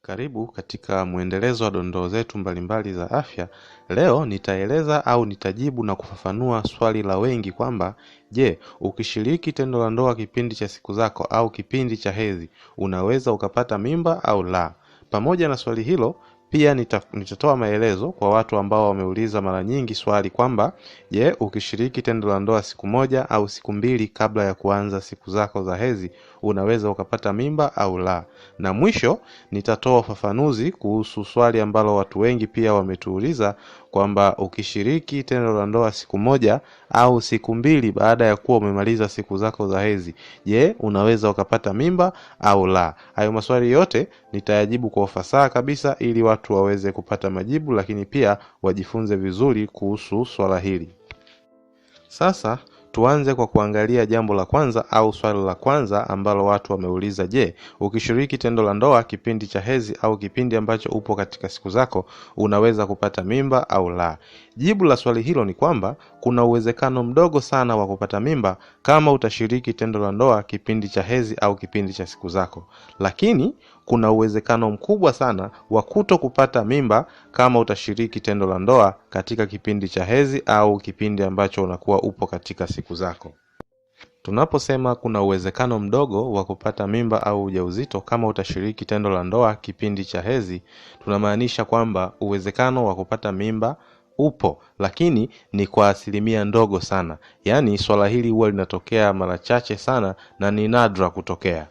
Karibu katika mwendelezo wa dondoo zetu mbalimbali za afya. Leo nitaeleza au nitajibu na kufafanua swali la wengi kwamba je, ukishiriki tendo la ndoa kipindi cha siku zako au kipindi cha hedhi, unaweza ukapata mimba au la? Pamoja na swali hilo, pia nitatoa maelezo kwa watu ambao wameuliza mara nyingi swali kwamba je, ukishiriki tendo la ndoa siku moja au siku mbili kabla ya kuanza siku zako za hedhi, unaweza ukapata mimba au la? Na mwisho nitatoa ufafanuzi kuhusu swali ambalo watu wengi pia wametuuliza kwamba ukishiriki tendo la ndoa siku moja au siku mbili baada ya kuwa umemaliza siku zako za hedhi, je, unaweza ukapata mimba au la? Hayo maswali yote nitayajibu kwa ufasaha kabisa ili watu waweze kupata majibu, lakini pia wajifunze vizuri kuhusu swala hili. Sasa tuanze kwa kuangalia jambo la kwanza au swali la kwanza ambalo watu wameuliza, je, ukishiriki tendo la ndoa kipindi cha hedhi au kipindi ambacho upo katika siku zako, unaweza kupata mimba au la? Jibu la swali hilo ni kwamba kuna uwezekano mdogo sana wa kupata mimba kama utashiriki tendo la ndoa kipindi cha hedhi au kipindi cha siku zako. Lakini kuna uwezekano mkubwa sana wa kuto kupata mimba kama utashiriki tendo la ndoa katika kipindi cha hedhi au kipindi ambacho unakuwa upo katika siku zako. Tunaposema kuna uwezekano mdogo wa kupata mimba au ujauzito kama utashiriki tendo la ndoa kipindi cha hedhi, tunamaanisha kwamba uwezekano wa kupata mimba upo, lakini ni kwa asilimia ndogo sana. Yaani swala hili huwa linatokea mara chache sana na ni nadra kutokea.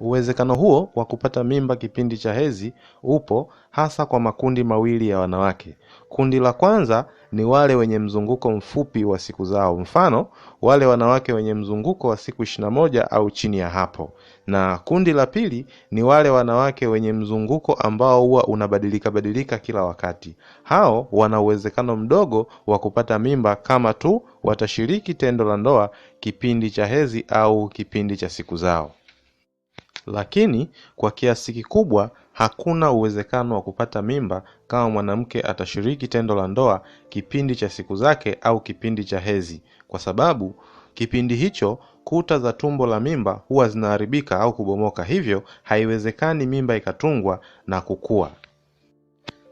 Uwezekano huo wa kupata mimba kipindi cha hedhi upo hasa kwa makundi mawili ya wanawake. Kundi la kwanza ni wale wenye mzunguko mfupi wa siku zao, mfano wale wanawake wenye mzunguko wa siku 21 au chini ya hapo. Na kundi la pili ni wale wanawake wenye mzunguko ambao huwa unabadilika kila wakati. Hao wana uwezekano mdogo wa kupata mimba kama tu watashiriki tendo la ndoa kipindi cha hedhi au kipindi cha siku zao. Lakini kwa kiasi kikubwa hakuna uwezekano wa kupata mimba kama mwanamke atashiriki tendo la ndoa kipindi cha siku zake au kipindi cha hedhi, kwa sababu kipindi hicho kuta za tumbo la mimba huwa zinaharibika au kubomoka, hivyo haiwezekani mimba ikatungwa na kukua.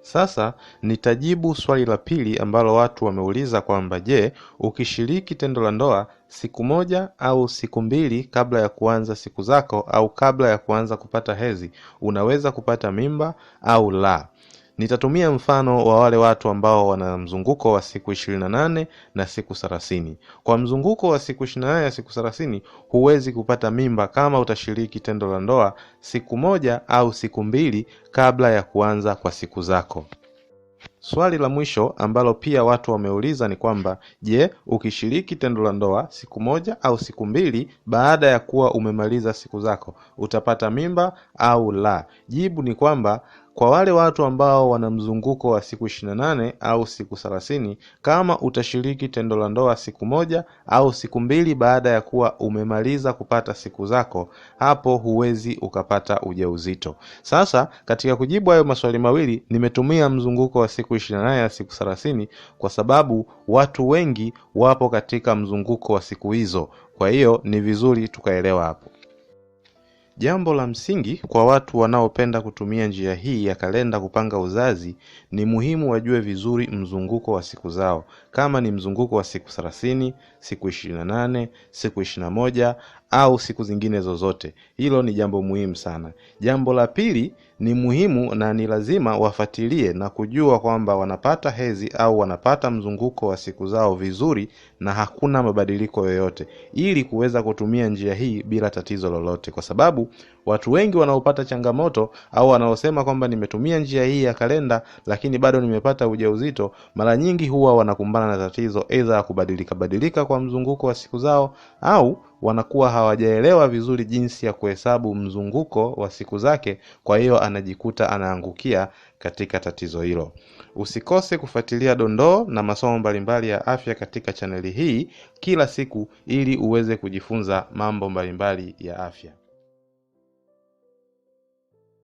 Sasa nitajibu swali la pili ambalo watu wameuliza kwamba je, ukishiriki tendo la ndoa siku moja au siku mbili kabla ya kuanza siku zako au kabla ya kuanza kupata hedhi, unaweza kupata mimba au la? Nitatumia mfano wa wale watu ambao wana mzunguko wa siku 28 na siku 30. Kwa mzunguko wa siku 28 na siku 30 huwezi kupata mimba kama utashiriki tendo la ndoa siku moja au siku mbili kabla ya kuanza kwa siku zako. Swali la mwisho ambalo pia watu wameuliza ni kwamba je, ukishiriki tendo la ndoa siku moja au siku mbili baada ya kuwa umemaliza siku zako, utapata mimba au la? Jibu ni kwamba kwa wale watu ambao wana mzunguko wa siku 28 au siku 30, kama utashiriki tendo la ndoa siku moja au siku mbili baada ya kuwa umemaliza kupata siku zako, hapo huwezi ukapata ujauzito. Sasa katika kujibu hayo maswali mawili nimetumia mzunguko wa siku 28 na siku 30 kwa sababu watu wengi wapo katika mzunguko wa siku hizo. Kwa hiyo ni vizuri tukaelewa hapo. Jambo la msingi kwa watu wanaopenda kutumia njia hii ya kalenda kupanga uzazi, ni muhimu wajue vizuri mzunguko wa siku zao. Kama ni mzunguko wa siku 30, siku 28, siku 21 au siku zingine zozote. Hilo ni jambo muhimu sana. Jambo la pili ni muhimu na ni lazima wafuatilie na kujua kwamba wanapata hedhi au wanapata mzunguko wa siku zao vizuri na hakuna mabadiliko yoyote, ili kuweza kutumia njia hii bila tatizo lolote. Kwa sababu watu wengi wanaopata changamoto au wanaosema kwamba nimetumia njia hii ya kalenda lakini bado nimepata ujauzito, mara nyingi huwa wanakumbana na tatizo aidha kubadilika kwa mzunguko wa siku zao, au wanakuwa hawajaelewa vizuri jinsi ya kuhesabu mzunguko wa siku zake, kwa hiyo anajikuta anaangukia katika tatizo hilo. Usikose kufuatilia dondoo na masomo mbalimbali ya afya katika chaneli hii kila siku ili uweze kujifunza mambo mbalimbali ya afya.